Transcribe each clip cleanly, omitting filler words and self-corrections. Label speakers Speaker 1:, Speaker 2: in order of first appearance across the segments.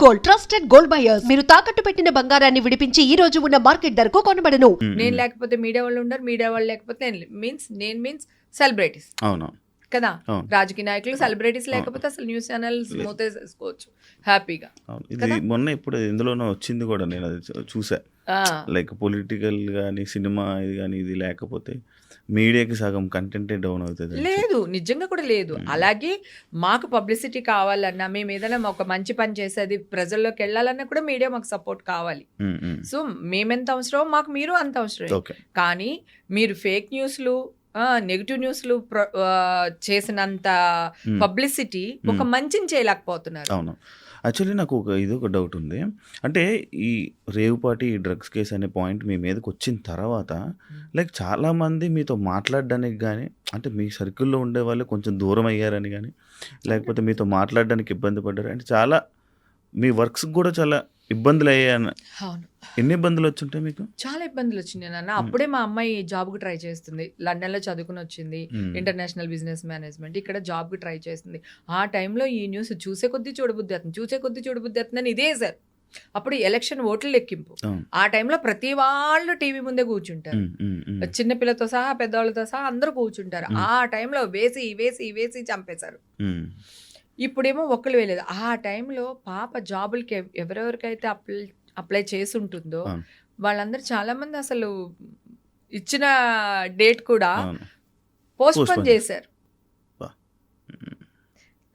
Speaker 1: Gold, trusted gold buyers. మీరు తాకట్టు పెట్టిన బంగారాన్ని విడిపించి ఈ రోజు ఉన్న మార్కెట్ ధరకు కొనబడను.
Speaker 2: నేను లేకపోతే మీడియా వాళ్ళు ఉండరు, మీడియా వాళ్ళు లేకపోతే నేను మీన్స్ సెలబ్రిటీస్.
Speaker 3: అవును
Speaker 2: కదా,
Speaker 3: అవును.
Speaker 2: రాజకీయ నాయకులు సెలబ్రిటీస్ లేకపోతే అసలు న్యూస్ ఛానల్స్ మూతేసుకోవచ్చు హ్యాపీగా.
Speaker 3: ఇది మొన్న ఇప్పుడు ఎందులోనో వచ్చింది కూడా, నేను అది చూసా. లైక్ పొలిటికల్ కానీ సినిమా ఇది కానీ ఇది లేకపోతే మీడియాకి సగం కంటెంటే డౌన్ అవుతుంది.
Speaker 2: లేదు, నిజంగా కూడా లేదు. అలాగే మాకు పబ్లిసిటీ కావాలన్నా, మేము ఏదైనా ఒక మంచి పని చేసేది ప్రజల్లోకి వెళ్ళాలన్నా కూడా మీడియా మాకు సపోర్ట్ కావాలి. సో మేమెంత అవసరమో మాకు మీరు అంత అవసరం. కానీ మీరు ఫేక్ న్యూస్లు, నెగిటివ్ న్యూస్లు చేసినంత పబ్లిసిటీ ఒక మంచిని చేయలేకపోతున్నారు.
Speaker 3: అవును. యాక్చువల్లీ నాకు ఒక డౌట్ ఉంది. అంటే ఈ రేవుపాటి డ్రగ్స్ కేసు అనే పాయింట్ మీ మీదకి వచ్చిన తర్వాత లైక్ చాలామంది మీతో మాట్లాడడానికి కానీ, అంటే మీ సర్కిల్లో ఉండే వాళ్ళు కొంచెం దూరం అయ్యారని కానీ, లేకపోతే మీతో మాట్లాడడానికి ఇబ్బంది పడ్డారు అంటే, చాలా మీ వర్క్స్ కూడా చాలా ఇబ్బందులు అయ్యాను.
Speaker 2: అవును.
Speaker 3: ఎన్ని ఇబ్బందులు వచ్చుంటాయి మీకు?
Speaker 2: చాలా ఇబ్బందులు వచ్చినాయి నాన్న. అప్పుడే మా అమ్మాయి జాబ్కి ట్రై చేస్తుంది, లండన్లో చదువుకుని వచ్చింది, ఇంటర్నేషనల్ బిజినెస్ మేనేజ్మెంట్, ఇక్కడ జాబ్కి ట్రై చేస్తుంది. ఆ టైంలో ఈ న్యూస్ చూసే కొద్దీ చూడబుద్ధి అవుతుందని ఇదే సార్. అప్పుడు ఎలక్షన్ ఓట్ల లెక్కింపు. ఆ టైంలో ప్రతి వాళ్ళు టీవీ ముందే కూర్చుంటారు, చిన్నపిల్లతో సహా పెద్దవాళ్ళతో సహా అందరూ కూర్చుంటారు. ఆ టైంలో వేసి చంపేశారు. ఇప్పుడేమో ఒక్కళ్ళు వేయలేదు. ఆ టైంలో పాప జాబులకి ఎవరెవరికైతే అప్లై చేసి ఉంటుందో వాళ్ళందరూ చాలా మంది అసలు ఇచ్చిన డేట్ కూడా పోస్ట్పోన్ చేశారు.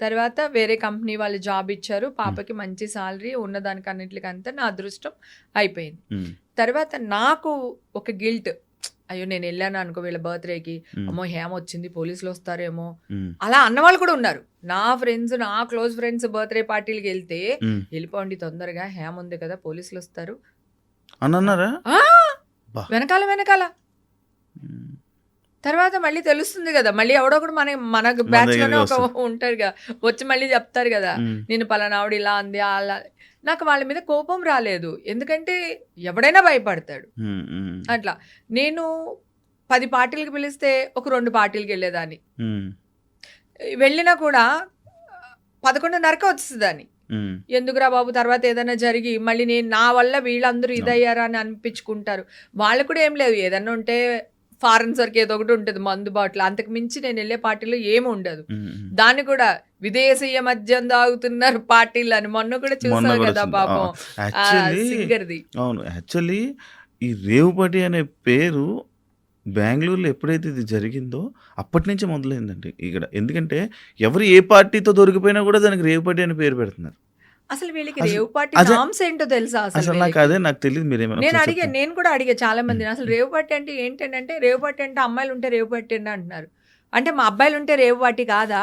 Speaker 2: తర్వాత వేరే కంపెనీ వాళ్ళు జాబ్ ఇచ్చారు, పాపకి మంచి సాలరీ, ఉన్నదానికన్నిటికంతా నా అదృష్టం అయిపోయింది. తర్వాత నాకు ఒక గిల్ట్, అయ్యో నేను వెళ్ళాను అనుకో వీళ్ళ బర్త్డేకి, అమ్మో హేమ వచ్చింది పోలీసులు వస్తారేమో అలా అన్నవాళ్ళు కూడా ఉన్నారు. నా ఫ్రెండ్స్, నా క్లోజ్ ఫ్రెండ్స్ బర్త్డే పార్టీలకి వెళ్తే, వెళ్ళిపోండి తొందరగా హేమ ఉంది కదా పోలీసులు వస్తారు
Speaker 3: అన్నారా
Speaker 2: వెనకాల. తర్వాత మళ్ళీ తెలుస్తుంది కదా, మళ్ళీ ఎవడో కూడా మన బ్యాచ్ లోనే ఒక ఉంటారు కదా, వచ్చి మళ్ళీ చెప్తారు కదా, నేను పలానా ఆవిడ ఇలా అంది అలా. నాకు వాళ్ళ మీద కోపం రాలేదు, ఎందుకంటే ఎవడైనా భయపడతాడు. అట్లా నేను 10 పార్టీలకు పిలిస్తే ఒక 2 పార్టీలకు వెళ్ళేదాన్ని, వెళ్ళినా కూడా 11:30కి వచ్చేదాన్ని. ఎందుకురా బాబు తర్వాత ఏదైనా జరిగి మళ్ళీ నేను నా వల్ల వీళ్ళందరూ ఇదయ్యారా అని అనిపించుకుంటారు. వాళ్ళు కూడా ఏం లేదు, ఏదన్నా ఉంటే ఫారెన్స్ వరకు ఏదో ఒకటి ఉంటుంది మందు బాటిల్, అంతకు మించి నేను వెళ్ళే పార్టీలో ఏమి ఉండదు. దాన్ని కూడా విదేశీయ మద్యం తాగుతున్నారు పార్టీలు అని మొన్న కూడా చూసారు కదా పాపం సింగర్ది.
Speaker 3: అవును. యాక్చువల్లీ ఈ రేవుపాటి అనే పేరు బెంగళూరులో ఎప్పుడైతే ఇది జరిగిందో అప్పటి నుంచే మొదలైందండి ఇక్కడ. ఎందుకంటే ఎవరు ఏ పార్టీతో దొరికిపోయినా కూడా దానికి రేవుపాటి అనే పేరు పెడుతున్నారు.
Speaker 2: అసలు వీళ్ళకి రేవుపాటి నామ్స్ ఏంటో తెలుసా?
Speaker 3: అసలు నాకు అదే నాకు తెలియదు.
Speaker 2: నేను కూడా అడిగా చాలా మంది, అసలు రేవుపాటి అంటే ఏంటంటే, రేవుపాటి అంటే అమ్మాయిలు ఉంటే రేవుపాటి అంటున్నారు. అంటే మా అబ్బాయిలు ఉంటే రేవుపాటి కాదా?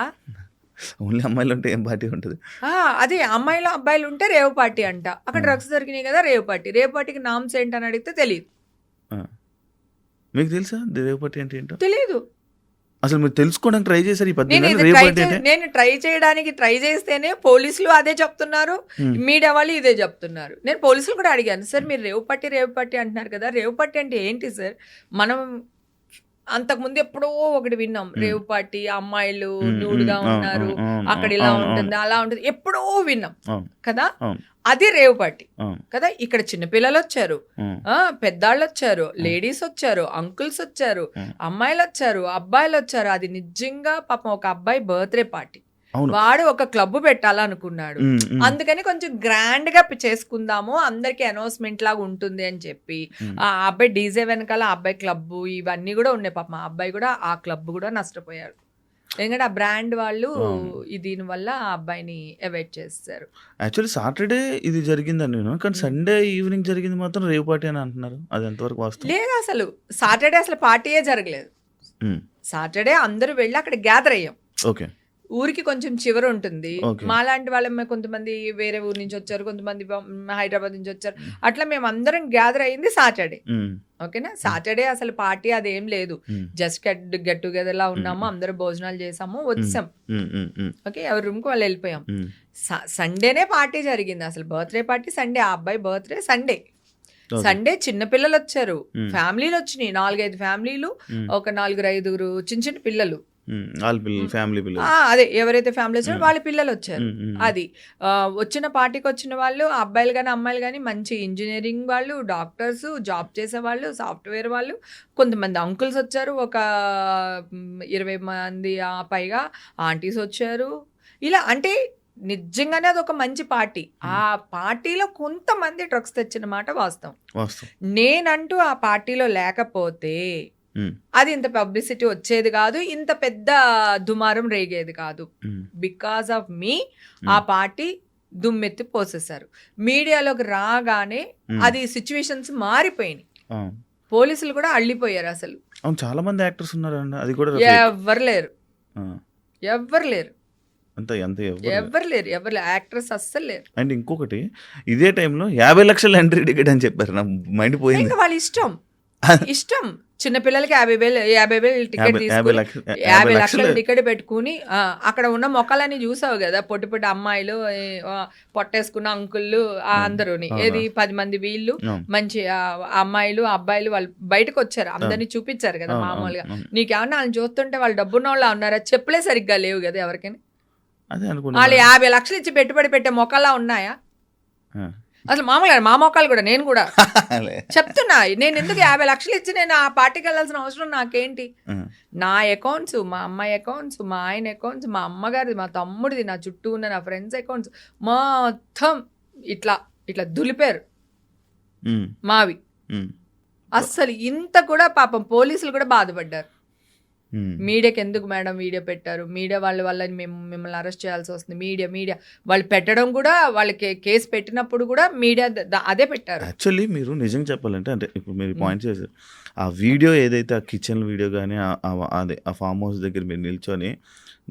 Speaker 3: ఓన్లీ అమ్మాయిలు ఉంటే ఏం పార్టీ ఉంటుంది?
Speaker 2: అదే అమ్మాయిలు అబ్బాయిలు ఉంటే రేవుపాటి అంట. అక్కడ డ్రగ్స్ దొరికినాయి కదా రేవుపాటికి నామ్స్ ఏంటని అడిగితే తెలియదు.
Speaker 3: మీకు తెలుసా రేవుపాటి అంటే ఏంటో?
Speaker 2: తెలియదు.
Speaker 3: అసలు మీరు తెలుసుకోవడానికి ట్రై చేశారు?
Speaker 2: నేను ట్రై చేస్తేనే పోలీసులు అదే చెప్తున్నారు, మీడియా వాళ్ళు ఇదే చెప్తున్నారు. నేను పోలీసులు కూడా అడిగాను, సార్ మీరు రేవుపాటి అంటున్నారు కదా, రేవుపాటి అంటే ఏంటి సార్? మనం అంతకుముందు ఎప్పుడో ఒకటి విన్నాం, రేవుపాటి అమ్మాయిలు న్యూడ్గా ఉన్నారు, అక్కడ ఇలా ఉంటుంది అలా ఉంటుంది, ఎప్పుడో విన్నాం కదా. అది రేవుపాటి కదా. ఇక్కడ చిన్నపిల్లలు వచ్చారు, పెద్దాళ్ళు వచ్చారు, లేడీస్ వచ్చారు, అంకుల్స్ వచ్చారు, అమ్మాయిలు వచ్చారు, అబ్బాయిలు వచ్చారు. అది నిజంగా పాపం ఒక అబ్బాయి బర్త్డే పార్టీ, వాడు ఒక క్లబ్ పెట్టాలనుకున్నాడు, అందుకని కొంచెం గ్రాండ్ గా చేసుకుందాము, అందరికి అనౌన్స్మెంట్ లాగా ఉంటుంది అని చెప్పి ఆ అబ్బాయి డీజే వెనకాల అబ్బాయి క్లబ్ ఇవన్నీ కూడా ఉన్నాయి. పాపం ఆ అబ్బాయి కూడా ఆ క్లబ్ కూడా నష్టపోయాడు, ఎందుకంటే ఆ బ్రాండ్ వాళ్ళు దీని వల్ల ఆ అబ్బాయిని అవాయిడ్ చేస్తారు.
Speaker 3: యాక్చువల్లీ సాటర్డే ఇది జరిగిందని నేను, కానీ సండే ఈవినింగ్ జరిగింది మాత్రం రేవు పార్టీ అని అంటున్నారు. అది ఎంతవరకు వాస్తవం?
Speaker 2: లేదు, అసలు సాటర్డే అసలు పార్టీయే జరగలేదు. సాటర్డే అందరూ వెళ్ళి అక్కడ గ్యాదర్ అయ్యాం.
Speaker 3: ఓకే.
Speaker 2: ఊరికి కొంచెం చివర ఉంటుంది, మాలాంటి వాళ్ళ కొంతమంది వేరే ఊరు నుంచి వచ్చారు, కొంతమంది హైదరాబాద్ నుంచి వచ్చారు, అట్లా మేము అందరం గ్యాదర్ అయ్యింది సాటర్డే. ఓకేనా, సాటర్డే అసలు పార్టీ అదేం లేదు, జస్ట్ గెట్ టుగెదర్ లా ఉన్నాము, అందరూ భోజనాలు చేసాము, వచ్చాం. ఓకే, ఎవరి రూమ్ కి వాళ్ళు వెళ్ళిపోయాం. సండేనే పార్టీ జరిగింది, అసలు బర్త్డే పార్టీ సండే, ఆ అబ్బాయి బర్త్డే సండే చిన్నపిల్లలు వచ్చారు, ఫ్యామిలీలు వచ్చినాయి, 4-5 ఫ్యామిలీలు, ఒక 4-5 చిన్న చిన్న పిల్లలు
Speaker 3: వాళ్ళ పిల్లలు, ఫ్యామిలీ పిల్లలు.
Speaker 2: అదే ఎవరైతే ఫ్యామిలీ వచ్చారో వాళ్ళ పిల్లలు వచ్చారు. అది వచ్చిన పార్టీకి వచ్చిన వాళ్ళు అబ్బాయిలు కానీ అమ్మాయిలు కానీ మంచి ఇంజనీరింగ్ వాళ్ళు, డాక్టర్స్, జాబ్ చేసే వాళ్ళు, సాఫ్ట్వేర్ వాళ్ళు, కొంతమంది అంకుల్స్ వచ్చారు, ఒక 20 మంది పైగా ఆంటీస్ వచ్చారు. ఇలా అంటే నిజంగానే అది ఒక మంచి పార్టీ. ఆ పార్టీలో కొంతమంది డ్రగ్స్ తెచ్చిన మాట వాస్తవం. నేనంటూ ఆ పార్టీలో లేకపోతే అది ఇంత పబ్లిసిటీ వచ్చేది కాదు, ఇంత పెద్ద దుమారం రేగేది కాదు. బికాస్ ఆఫ్ మీ ఆ పార్టీ దుమ్మెత్తి పోసేశారు. మీడియాలోకి రాగానే అది సిచ్యువేషన్స్ మారిపోయినాయి. పోలీసులు కూడా అల్లిపోయారు. అసలు
Speaker 3: చాలా మంది యాక్టర్స్ ఉన్నారు, అది కూడా
Speaker 2: ఎవ్వరు లేరు, ఎవ్వరు లేరు, ఎవరు లేరు, యాక్టర్స్ అస్సలు లేరు.
Speaker 3: అండ్ ఇంకొకటి, ఇదే టైంలో 50 లక్షల ఎంట్రీ టికెట్ అని చెప్పారు. నా మైండ్ పోయింది.
Speaker 2: ఇంకా వాళ్ళ ఇష్టం చిన్నపిల్లలకి 50,000 టికెట్ తీసుకుని 50 లక్షల టికెట్ పెట్టుకుని అక్కడ ఉన్న మొక్కలని చూసావు కదా, పొట్టి పొట్టి అమ్మాయిలు, పొట్టేసుకున్న అంకుళ్ళు అందరూని, ఏది 10 మంది వీళ్ళు మంచి అమ్మాయిలు అబ్బాయిలు వాళ్ళు బయటకు వచ్చారు, అందరినీ చూపించారు కదా. మామూలుగా నీకేమన్నా వాళ్ళని చూస్తుంటే వాళ్ళు డబ్బున్న వాళ్ళు ఉన్నారా? చెప్పులే సరిగ్గా లేవు కదా ఎవరికైనా. వాళ్ళు 50 లక్షలు ఇచ్చి పెట్టుబడి పెట్టే మొక్కలా ఉన్నాయా? అసలు మామూలుగా మా మొక్కలు కూడా, నేను కూడా చెప్తున్నా, నేను ఎందుకు 50 లక్షలు ఇచ్చి నేను ఆ పార్టీకి వెళ్ళాల్సిన అవసరం నాకేంటి? నా అకౌంట్స్, మా అమ్మాయి అకౌంట్స్, మా ఆయన అకౌంట్స్, మా అమ్మగారిది, మా తమ్ముడిది, నా చుట్టూ ఉన్న నా ఫ్రెండ్స్ అకౌంట్స్ మొత్తం ఇట్లా దులిపారు మావి. అస్సలు ఇంత కూడా పాపం పోలీసులు కూడా బాధపడ్డారు. మీడియాకి ఎందుకు మేడం వీడియో పెట్టారు, మీడియా వాళ్ళ వల్ల మేము మిమ్మల్ని అరెస్ట్ చేయాల్సి వస్తుంది, మీడియా వాళ్ళు పెట్టడం కూడా, వాళ్ళకి కేసు పెట్టినప్పుడు కూడా మీడియా అదే పెట్టారు.
Speaker 3: యాక్చువల్లీ మీరు నిజంగా చెప్పాలంటే, అంటే ఇప్పుడు మీరు పాయింట్ చేశారు, ఆ వీడియో ఏదైతే ఆ కిచెన్ వీడియో కానీ అదే ఆ ఫామ్ హౌస్ దగ్గర మీరు నిల్చొని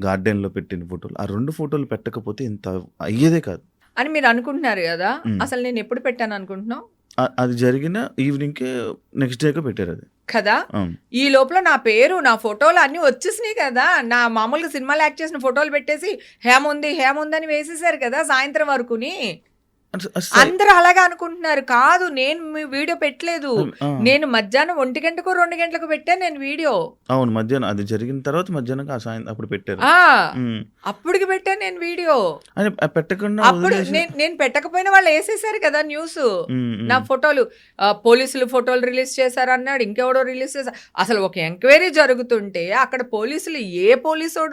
Speaker 3: గార్డెన్లో పెట్టిన ఫోటోలు, ఆ 2 ఫోటోలు పెట్టకపోతే ఇంత అయ్యేదే కాదు
Speaker 2: అని మీరు అనుకుంటున్నారు కదా. అసలు నేను ఎప్పుడు పెట్టాను అనుకుంటున్నావు?
Speaker 3: అది జరిగిన ఈవినింగ్కే నెక్స్ట్ డేగా పెట్టారు అది
Speaker 2: కదా. ఈ లోపల నా పేరు, నా ఫోటోలు అన్ని వచ్చేసినాయి కదా. నా మామూలుగా సినిమాలు యాక్ట్ చేసిన ఫోటోలు పెట్టేసి హేముంది అని వేసేసారు కదా సాయంత్రం వరకుని. అందరూ అలాగే అనుకుంటున్నారు. కాదు, నేను మీ వీడియో పెట్టలేదు, నేను మధ్యాహ్నం 1 గంటకు 2 గంటలకు పెట్టాను నేను వీడియో.
Speaker 3: అవును, మధ్యాహ్నం అది జరిగిన తర్వాత మధ్యాహ్నం అప్పుడు పెట్టారు,
Speaker 2: అప్పటికి పెట్టాను నేను వీడియో.
Speaker 3: పెట్టకుండా
Speaker 2: అప్పుడు నేను పెట్టకపోయినా వాళ్ళు వేసేసారు కదా న్యూస్. నా ఫోటోలు పోలీసులు ఫోటోలు రిలీజ్ చేశారు అన్నాడు, ఇంకెవడో రిలీజ్ చేశారు. అసలు ఒక ఎంక్వైరీ జరుగుతుంటే అక్కడ పోలీసులు ఏ పోలీసు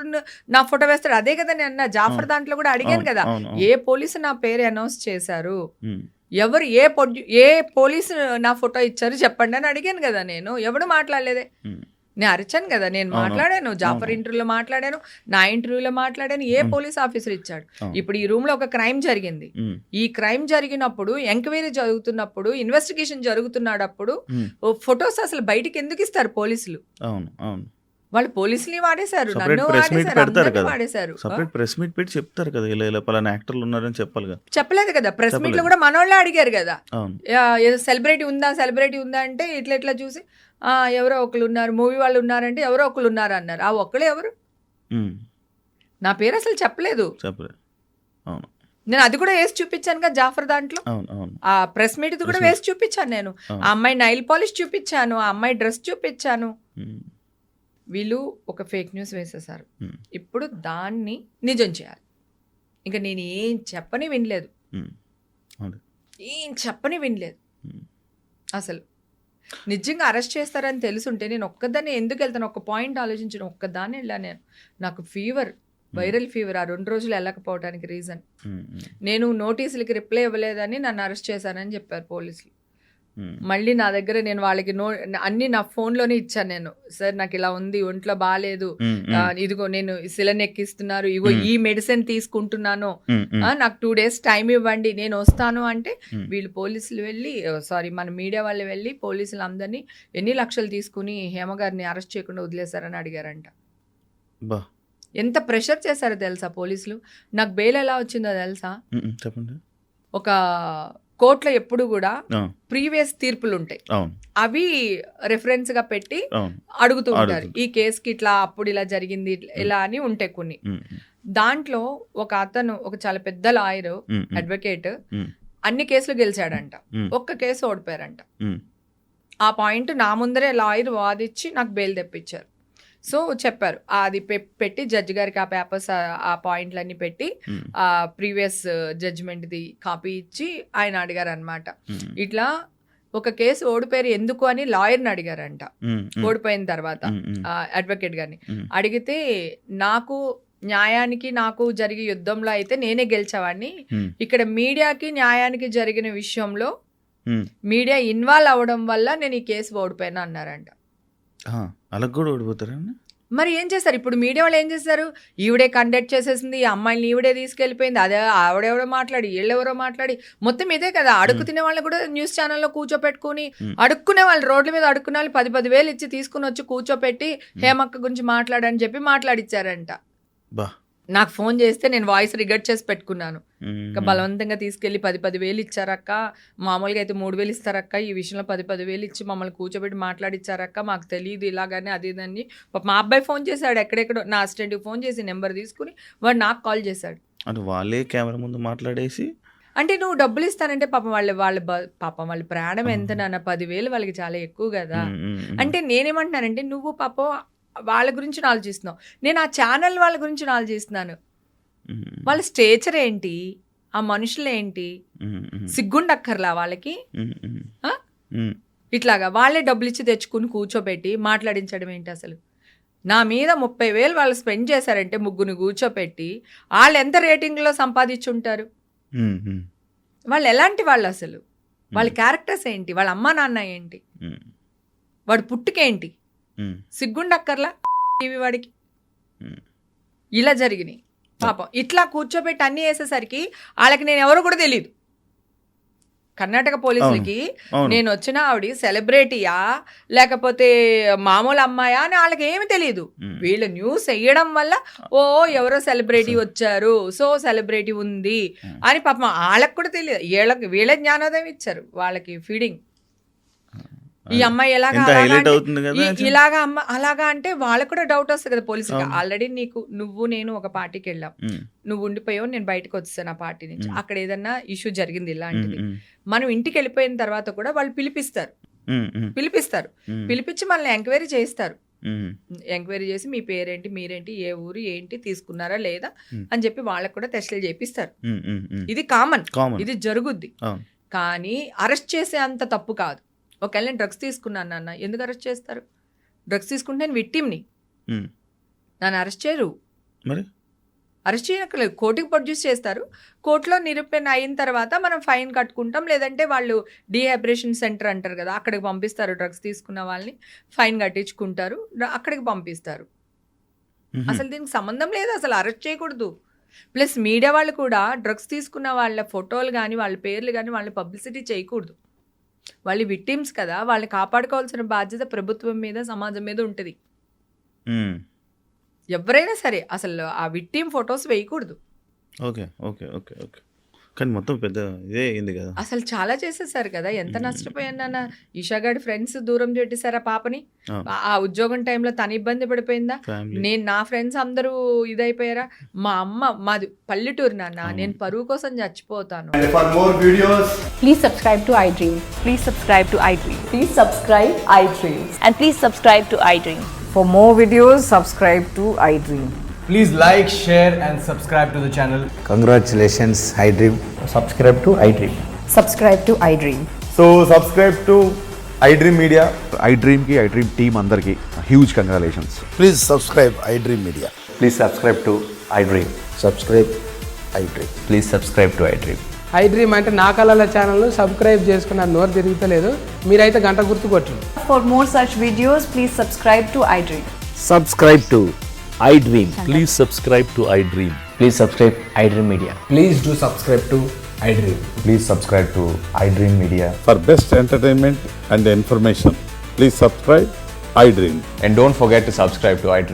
Speaker 2: నా ఫోటో వేస్తాడు? అదే కదా నేను అన్న జాఫర్ దాంట్లో కూడా అడిగాను కదా, ఏ పోలీసు నా పేరు అనౌన్స్ చేశారు, ఎవరు ఏ పోలీసు నా ఫోటో ఇచ్చారు చెప్పండి అని అడిగాను కదా నేను. ఎవడు మాట్లాడలేదే. నేను అరిచాను కదా, నేను మాట్లాడాను, జాఫర్ ఇంటర్వ్యూలో మాట్లాడాను, నా ఇంటర్వ్యూలో మాట్లాడాను. ఏ పోలీస్ ఆఫీసర్ ఇచ్చాడు? ఇప్పుడు ఈ రూమ్ లో ఒక క్రైమ్ జరిగింది. ఈ క్రైమ్ జరిగినప్పుడు, ఎంక్వైరీ జరుగుతున్నప్పుడు, ఇన్వెస్టిగేషన్ జరుగుతున్నప్పుడు ఫొటోస్ అసలు బయటికి ఎందుకు ఇస్తారు పోలీసులు? వాళ్ళు పోలీసులు వాడేశారు, నన్ను వాడేశారు.
Speaker 3: సపరేట్ ప్రెస్ మీట్ పెట్టి చెప్తారు కదా, ఇలా పలానా యాక్టర్లు ఉన్నారని చెప్పాలి కదా. చెప్పలేదు
Speaker 2: కదా. ప్రెస్ మీట్ లో కూడా మనోళ్ళే అడిగారు కదా, సెలబ్రిటీ ఉందా అంటే ఇట్లా చూసి ఎవరో ఒకళ్ళు ఉన్నారు, మూవీ వాళ్ళు ఉన్నారంటే ఎవరో ఒకళ్ళు ఉన్నారు అన్నారు. ఆ ఒక్కళ్ళే ఎవరు? నా పేరు అసలు చెప్పలేదు. నేను అది కూడా వేసి చూపించాను కదా జాఫర్ దాంట్లో. ఆ ప్రెస్ మీట్ కూడా వేసి చూపించాను నేను. ఆ అమ్మాయి నైల్ పాలిష్ చూపించాను, ఆ అమ్మాయి డ్రెస్ చూపించాను. వీళ్ళు ఒక ఫేక్ న్యూస్ వేసేసారు. ఇప్పుడు దాన్ని నిజం చేయాలి. ఇంకా నేను ఏం చెప్పని వినలేదు. అసలు నిజంగా అరెస్ట్ చేస్తారని తెలుసుంటే నేను ఒక్కదాన్ని ఎందుకు వెళ్తాను? ఒక పాయింట్ ఆలోచించిన ఒక్కదాన్ని వెళ్ళా నేను. నాకు వైరల్ ఫీవర్, ఆ 2 రోజులు వెళ్ళకపోవడానికి రీజన్ నేను నోటీసులకి రిప్లై ఇవ్వలేదని నన్ను అరెస్ట్ చేశానని చెప్పారు పోలీసులు. మళ్ళీ నా దగ్గర నేను వాళ్ళకి అన్ని నా ఫోన్లోనే ఇచ్చాను నేను. సార్ నాకు ఇలా ఉంది, ఒంట్లో బాగాలేదు, ఇదిగో నేను సిలిండర్ ఎక్కిస్తున్నారు, ఇగో ఈ మెడిసిన్ తీసుకుంటున్నాను, నాకు 2 days టైం ఇవ్వండి, నేను వస్తాను అంటే వీళ్ళు పోలీసులు మన మీడియా వాళ్ళు వెళ్ళి పోలీసులు అందరినీ ఎన్ని లక్షలు తీసుకుని హేమగారిని అరెస్ట్ చేయకుండా వదిలేశారని అడిగారంట. ఎంత ప్రెషర్ చేశారో తెలుసా పోలీసులు. నాకు బెయిల్ ఎలా వచ్చిందో తెలుసా? ఒక కోర్టులో ఎప్పుడు కూడా ప్రీవియస్ తీర్పులు ఉంటాయి, అవి రెఫరెన్స్ గా పెట్టి అడుగుతూ ఉంటారు. ఈ కేసుకి ఇట్లా అప్పుడు ఇలా జరిగింది ఇలా అని ఉంటాయి కొన్ని. దాంట్లో ఒక చాలా పెద్ద లాయర్, అడ్వకేట్, అన్ని కేసులు గెలిచాడంట, ఒక్క కేసు ఓడిపోయారంట. ఆ పాయింట్ నా ముందరే లాయర్ వాదిచ్చి నాకు బెయిల్ తెప్పించారు. సో చెప్పారు అది పెట్టి జడ్జి గారికి ఆ పేపర్స్ ఆ పాయింట్లన్నీ పెట్టి ఆ ప్రీవియస్ జడ్జిమెంట్ది కాపీ ఇచ్చి ఆయన అడిగారు అనమాట. ఇట్లా ఒక కేసు ఓడిపోయారు ఎందుకు అని లాయర్ని అడిగారంట ఓడిపోయిన తర్వాత అడ్వకేట్ గారిని అడిగితే, నాకు న్యాయానికి నాకు జరిగే యుద్ధంలో అయితే నేనే గెలిచేవాడిని, ఇక్కడ మీడియాకి న్యాయానికి జరిగిన విషయంలో మీడియా ఇన్వాల్వ్ అవ్వడం వల్ల నేను ఈ కేసు ఓడిపోయాను అన్నారంట.
Speaker 3: అలా కూడా ఓడిపోతారా?
Speaker 2: మరి ఏం చేస్తారు ఇప్పుడు మీడియా వాళ్ళు ఏం చేస్తారు, ఈవిడే కండక్ట్ చేసేసింది, ఈ అమ్మాయిని ఈవిడే తీసుకెళ్ళిపోయింది, అదే ఆవిడెవరో మాట్లాడి వీళ్ళెవరో మాట్లాడి మొత్తం ఇదే కదా. అడుగు తినే వాళ్ళని కూడా న్యూస్ ఛానల్లో కూర్చోపెట్టుకుని అడుక్కునే వాళ్ళు రోడ్ల మీద అడుక్కునే వాళ్ళు 10,000 ఇచ్చి తీసుకుని వచ్చి కూర్చోపెట్టి హేమక్క గురించి మాట్లాడని చెప్పి మాట్లాడిచ్చారంట. నాకు ఫోన్ చేస్తే నేను వాయిస్ రికార్డ్ చేసి పెట్టుకున్నాను. ఇంకా బలవంతంగా తీసుకెళ్లి 10,000 ఇచ్చారక్క, మామూలుగా అయితే 3,000 ఇస్తారక్క, ఈ విషయంలో 10,000 ఇచ్చి మమ్మల్ని కూర్చోబెట్టి మాట్లాడిచ్చారక్క, మాకు తెలియదు ఇలాగానే అదేదని. మా అబ్బాయి ఫోన్ చేశాడు, ఎక్కడెక్కడో నా అసిస్టెంట్కి ఫోన్ చేసి నెంబర్ తీసుకుని వాడు నాకు కాల్ చేశాడు.
Speaker 3: అంటే వాళ్ళే కెమెరా ముందు మాట్లాడేసి,
Speaker 2: అంటే నువ్వు డబ్బులు ఇస్తానంటే పాపం వాళ్ళ ప్రాణం ఎంత నాన్న, 10,000 వాళ్ళకి చాలా ఎక్కువ కదా. అంటే నేనేమంటున్నానంటే నువ్వు పాపం వాళ్ళ గురించి ఆలోచిస్తున్నావు, నేను ఆ ఛానల్ వాళ్ళ గురించి ఆలోచిస్తున్నాను. వాళ్ళ స్టేచర్ ఏంటి, ఆ మనుషులు ఏంటి, సిగ్గుండక్కర్లా వాళ్ళకి? ఇట్లాగా వాళ్ళే డబ్బులు ఇచ్చి తెచ్చుకుని కూర్చోబెట్టి మాట్లాడించడం ఏంటి అసలు? నా మీద 30,000 వాళ్ళు స్పెండ్ చేశారంటే ముగ్గురు కూర్చోపెట్టి వాళ్ళు ఎంత రేటింగ్లో సంపాదించుంటారు? వాళ్ళు ఎలాంటి వాళ్ళు అసలు? వాళ్ళ క్యారెక్టర్స్ ఏంటి, వాళ్ళ అమ్మా నాన్న ఏంటి, వాడు పుట్టుకేంటి? సిగ్గుండక్కర్లా టీవీ వాడికి? ఇలా జరిగినాయి పాపం. ఇట్లా కూర్చోబెట్టి అన్ని వేసేసరికి వాళ్ళకి నేను ఎవరో కూడా తెలియదు. కర్ణాటక పోలీసులకి నేను వచ్చిన ఆవిడ సెలబ్రిటీయా లేకపోతే మామూలు అమ్మాయా అని వాళ్ళకి ఏమి తెలియదు. వీళ్ళు న్యూస్ వేయడం వల్ల ఓ ఎవరో సెలబ్రిటీ వచ్చారు, సో సెలబ్రిటీ ఉంది అని పాపం వాళ్ళకి కూడా తెలియదు. వీళ్ళ జ్ఞానోదయం ఇచ్చారు వాళ్ళకి ఫీడింగ్. ఈ అమ్మాయి ఇలాగా అలాగా అంటే వాళ్ళకు కూడా డౌట్ వస్తుంది కదా పోలీసుకి. ఆల్రెడీ నువ్వు నేను ఒక పార్టీకి వెళ్ళాం, నువ్వు ఉండిపోయావు, నేను బయటకు వచ్చేసాను ఆ పార్టీ నుంచి, అక్కడ ఏదన్నా ఇష్యూ జరిగింది ఇలాంటిది, మనం ఇంటికి వెళ్ళిపోయిన తర్వాత కూడా వాళ్ళు పిలిపిస్తారు, పిలిపించి మనల్ని ఎంక్వైరీ చేస్తారు. ఎంక్వైరీ చేసి మీ పేరేంటి, మీరేంటి, ఏ ఊరు, ఏంటి, తీసుకున్నారా లేదా అని చెప్పి వాళ్ళకు కూడా టెస్టులు చేపిస్తారు. ఇది కామన్, ఇది జరుగుద్ది. కానీ అరెస్ట్ చేసే అంత తప్పు కాదు. ఒకవేళ నేను డ్రగ్స్ తీసుకున్నాను నాన్న, ఎందుకు అరెస్ట్ చేస్తారు? డ్రగ్స్ తీసుకుంటే నేను విక్టిమ్ని, నన్ను అరెస్ట్ చేయరు. అరెస్ట్ చేయనక్కర్లేదు, కోర్టుకి ప్రొడ్యూస్ చేస్తారు. కోర్టులో నిరూపణ అయిన తర్వాత మనం ఫైన్ కట్టుకుంటాం, లేదంటే వాళ్ళు డీహైబ్రేషన్ సెంటర్ అంటారు కదా, అక్కడికి పంపిస్తారు. డ్రగ్స్ తీసుకున్న వాళ్ళని ఫైన్ కట్టించుకుంటారు, అక్కడికి పంపిస్తారు. అసలు దీనికి సంబంధం లేదు, అసలు అరెస్ట్ చేయకూడదు. ప్లస్ మీడియా వాళ్ళు కూడా డ్రగ్స్ తీసుకున్న వాళ్ళ ఫోటోలు కానీ వాళ్ళ పేర్లు కానీ వాళ్ళని పబ్లిసిటీ చేయకూడదు. వాళ్ళు విక్టిమ్స్ కదా, వాళ్ళని కాపాడుకోవాల్సిన బాధ్యత ప్రభుత్వం మీద, సమాజం మీద ఉంటుంది. ఎవరైనా సరే అసలు ఆ విక్టిమ్ ఫొటోస్ వేయకూడదు.
Speaker 3: ఓకే ఓకే ఓకే ఓకే కానీ మొత్తం పెద్ద ఇదే అయింది కదా.
Speaker 2: అసలు చాలా చేసేసారు కదా, ఎంత నష్టపోయాను నాన్న. ఈషా గారి ఫ్రెండ్స్ దూరం పెట్టేశారు ఆ పాపని. ఆ ఉద్యోగం టైంలో తన ఇబ్బంది పడిపోయిందా, నేను నా ఫ్రెండ్స్ అందరూ ఇదైపోయారా. మా అమ్మ, మాది పల్లెటూరు నాన్న, నేను పరువు కోసం చచ్చిపోతాను.
Speaker 4: Please subscribe to iDream.
Speaker 5: Please subscribe to iDream.
Speaker 4: Please subscribe iDream.
Speaker 5: And please subscribe to iDream.
Speaker 6: For more videos, subscribe to iDream.
Speaker 7: Please like, share and subscribe to the channel.
Speaker 8: Congratulations, iDream.
Speaker 7: Subscribe to iDream.
Speaker 6: Subscribe to iDream.
Speaker 9: So subscribe to iDream Media.
Speaker 10: iDream ki iDream team andarki huge congratulations.
Speaker 8: Please subscribe iDream Media.
Speaker 7: Please subscribe to iDream.
Speaker 8: Subscribe iDream.
Speaker 7: Please subscribe to iDream.
Speaker 11: iDream అంటే నా కళల channel subscribe చేసుకున్న నోరు తిరుగుతలేదు, మీరైతే గంట గుర్తు కొట్టండి.
Speaker 5: For more such videos, please subscribe to iDream.
Speaker 8: Subscribe to iDream.
Speaker 10: Please subscribe to iDream.
Speaker 7: Please subscribe iDream Media. Please do subscribe to iDream.
Speaker 9: Please subscribe to iDream Media.
Speaker 10: For best entertainment and information, please subscribe iDream.
Speaker 7: And don't forget to subscribe to iDream.